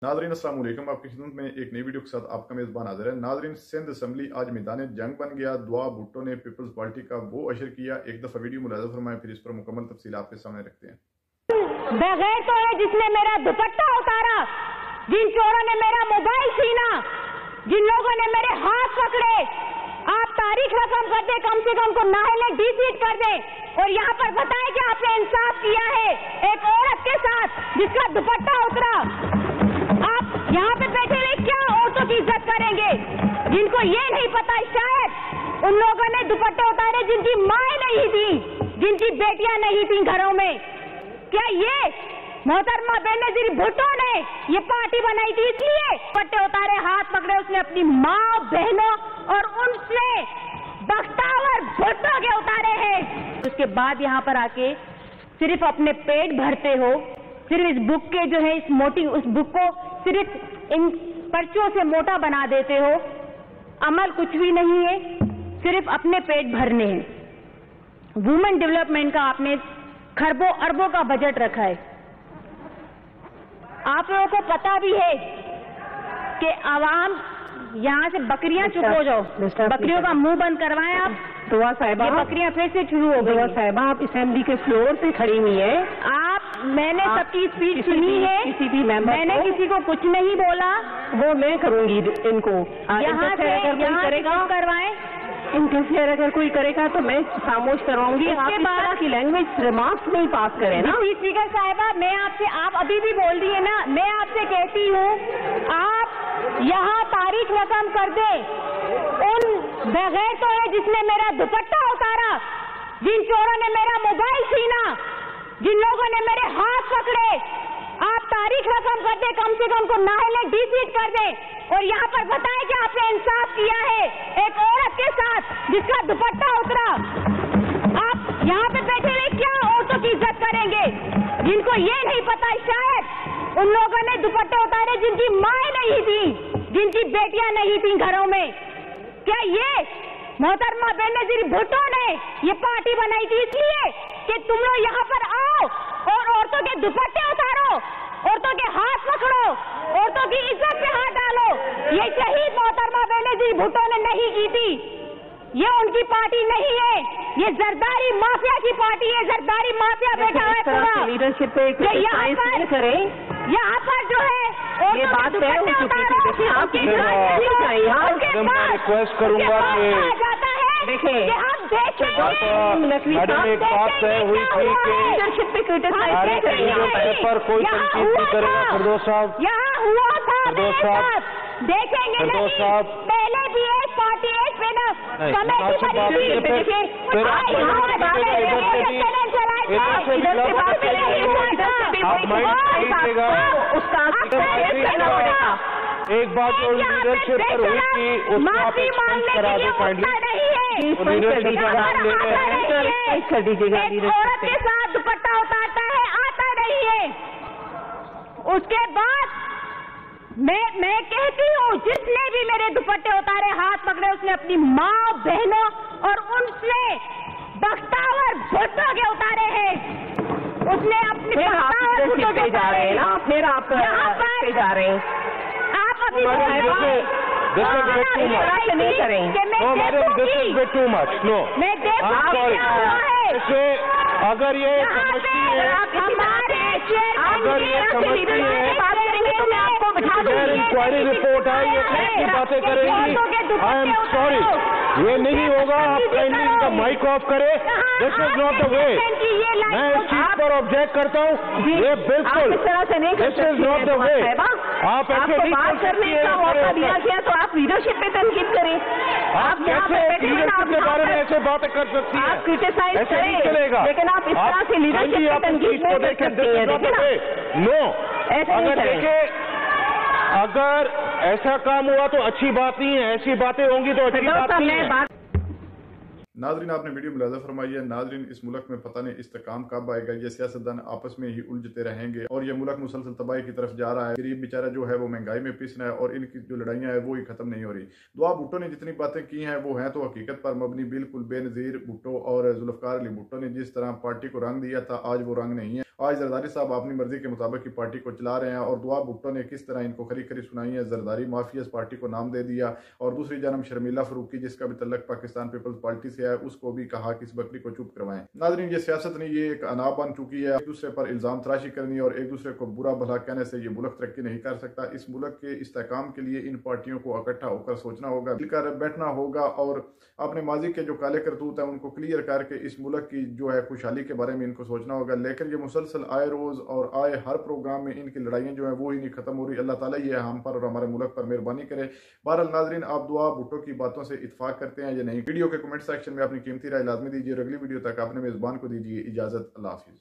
नाजरीन अस्सलाम वालेकुम, आपकी खिदमत में एक नई वीडियो के साथ आपका मेज़बान हाजिर है। नाजरीन, सिंध असम्बली आज मैदान जंग बन गया। दुआ भुट्टो ने पीपल्स पार्टी का वो अशर किया। एक दफा वीडियो मुलाजा फरमाएं, फिर इस पर मुकम्मल तफसील आपके सामने रखते हैं। बगैर तो है जिसने मेरा दुपट्टा उतारा, जिन चोरों ने मेरा मोबाइल छीना, जिन लोगों ने मेरे हाथ पकड़े, आप तारीख रकम कर दे, कम से कम को नाहले डिसीट कर दे और यहाँ पर बताएं कि आपने इंसाफ किया है एक औरत के साथ जिसका दुपट्टा उतरा। आप यहाँ पे बैठे हुए क्या औरतों की इज्जत करेंगे? जिनको ये नहीं पता, शायद उन लोगों ने दुपट्टे उतारे जिनकी माएँ नहीं थी, जिनकी बेटियां नहीं थी घरों में। क्या ये मोहतरमा बेनजीर भुट्टो ने ये पार्टी बनाई थी इसलिए दुपट्टे उतारे, हाथ पकड़े उसने अपनी माँ बहनों और उनसे बख्तावर भुट्टो के उतारे हैं। उसके बाद यहाँ पर आके सिर्फ अपने पेट भरते हो, सिर्फ इस बुक के जो है उस बुक को सिर्फ इन पर्चों से मोटा बना देते हो। अमल कुछ भी नहीं है, सिर्फ अपने पेट भरने हैं। वुमेन डेवलपमेंट का आपने खरबों अरबों का बजट रखा है। आप लोगों को पता भी है कि आवाम यहाँ से बकरियां चुप हो जाओ, बकरियों का मुंह बंद करवाएं आप। दुआ साहिबा, ये बकरियां फिर से शुरू हो गई। दुआ साहिबा, आप असेंबली के फ्लोर पे खड़ी हुई है। मैंने सबकी स्पीच सुनी है, किसी भी मेंबर मैंने किसी को कुछ नहीं बोला। वो मैं करूंगी इनको। यहाँ से करवाएं। इंटरफेयर अगर कोई करेगा तो मैं खामोश करवाऊंगी। आप इस तरह की लैंग्वेज रिमार्क्स नहीं पास करें ना। स्पीकर साहिबा, मैं आपसे, आप अभी भी बोल दिए ना, मैं आपसे कहती हूँ आप यहाँ तारीख रकम कर दे। उन बगैर तो है जिसने मेरा दुपट्टा उतारा, जिन चोरों ने मेरा मोबाइल छीना, जिन लोगों ने मेरे हाथ पकड़े, आप तारीख रकम कर दे, कम से कम को नाहले डिसीट कर दे और यहाँ पर बताएं कि आपने इंसाफ किया है एक औरत के साथ जिसका दुपट्टा उतरा। आप यहाँ पे बैठे हुए क्या औरतों की इज्जत करेंगे? जिनको ये नहीं पता, शायद उन लोगों ने दुपट्टे उतारे जिनकी माएँ नहीं थी, जिनकी बेटियां नहीं थी घरों में। क्या ये मोहतरमा बेनजीर भुट्टो ने ये पार्टी बनाई थी इसलिए कि तुम लोग यहाँ पर आओ और औरतों के दुपट्टे उतारो, औरतों के हाथ पकड़ो, औरतों की इज्जत पे हाथ डालो? ये शहीद मोहतरमा बेनजीर भुट्टो ने नहीं की थी, ये उनकी पार्टी नहीं है, ये जरदारी माफिया की पार्टी है। जरदारी माफिया बैठा है पूरा लीडरशिप पे यहाँ पर जो है ये बात है। मैं रिक्वेस्ट करूंगा कि देखिए मैडम एक बात तय हुई थी कि लीडरशिप पे क्रिटिसाइज पर कोई तनकीद नहीं करेगा। फिरदौस साहब, यहाँ हुआ था, फिरदौस साहब, देखेंगे फिरदौस साहब, पहले भी एक पार्टी एक पे ना एक बात जो लीडरशिप पर हुई थी उसको आप एक्सपेंस करा दे काइंडली। कर दीजिएगा। औरत के साथ दुपट्टा उतारता है, आता नहीं है। उसके बाद मैं कहती हूँ जिसने भी मेरे दुपट्टे उतारे, हाथ पकड़े, उसने अपनी माँ बहनों और उनसे बख्तावर भुट्टो के उतारे हैं। उसने अपने बख्तावर भुट्टो के जा रहे हैं ना, फिर आप पे जा रहे हैं। आप अभी नहीं करेंगे। टू मच नो, अगर ये समझती है, अगर ये समझती है इंक्वायरी रिपोर्ट है, ये कैसी बातें करेंगी? आई एम सॉरी, ये नहीं होगा। आप काइंडली इनका माइक ऑफ करें। This is not the way. मैं इस चीज पर ऑब्जेक्ट करता हूँ। ये बिल्कुल this is not the way. आप ऐसे नहीं कर सकती है तो आप लीडरशिप पे तनकीद करें। आप कैसे लीडरशिप के बारे में ऐसे बातें कर सकती हैं? आप क्रिटिसाइज ऐसे नहीं चलेगा। लेकिन आप इस तरह से लीडरशिप पे तनकीद नहीं कर सकती हैं। नो, ऐसे अगर देखें, अगर ऐसा काम हुआ तो अच्छी बात नहीं है, ऐसी बातें होंगी तो अच्छी बात नहीं है। नाजरीन, आपने वीडियो मुलाजा फरमाई है। नाजरीन, इस मुल्क में पता नहीं इस्तेकाम कब आएगा। ये सियासतदान आपस में ही उलझते रहेंगे और ये मुल्क मुसलसल तबाही की तरफ जा रहा है। गरीब बेचारा जो है वो महंगाई में पिस रहा है और इनकी जो लड़ाइयाँ है वो ही खत्म नहीं हो रही। दुआ भुट्टो ने जितनी बातें की हैं वो हैं तो हकीकत पर मबनी। बिल्कुल बेनजीर भुट्टो और जुल्फकार अली भुट्टो ने जिस तरह पार्टी को रंग दिया था, आज वो रंग नहीं है। आज जरदारी साहब अपनी मर्जी के मुताबिक की पार्टी को चला रहे हैं और दुआ भुट्टो ने किस तरह इनको खरी खरी सुनाई है, जरदारी माफिया पार्टी को नाम दे दिया। और दूसरी जानब शर्मिला फरूकी जिसका भी तल्लक पाकिस्तान पीपल्स पार्टी से है, उसको भी कहा कि इस बकरी को चुप करवाएं। नाज़रीन, ये सियासत नहीं, ये एक अनाब बन चुकी है। एक दूसरे पर इल्जाम तराशी करनी और एक दूसरे को बुरा भला कहने से ये मुल्क तरक्की नहीं कर सकता। इस मुल्क के इस्तेकाम के लिए इन पार्टियों को इकट्ठा होकर सोचना होगा, मिलकर बैठना होगा और अपने माजी के जो काले करतूत है उनको क्लियर करके इस मुल्क की जो है खुशहाली के बारे में इनको सोचना होगा। लेकिन ये मुसलसल आए रोज और आए हर प्रोग्राम में इनकी लड़ाइयाँ जो है वो ही नहीं खत्म हो रही। अल्लाह ताला ये हम पर और हमारे मुल्क पर मेहरबानी करे। बहरहाल नाज़रीन, आप दुआ भुट्टो की बातों से इत्फाक करते हैं या नहीं? वीडियो के कमेंट सेक्शन में अपनी कीमती राय लाजमी दीजिए और अगली वीडियो तक अपने मेजबान को दीजिए इजाजत। अल्लाह हाफिज।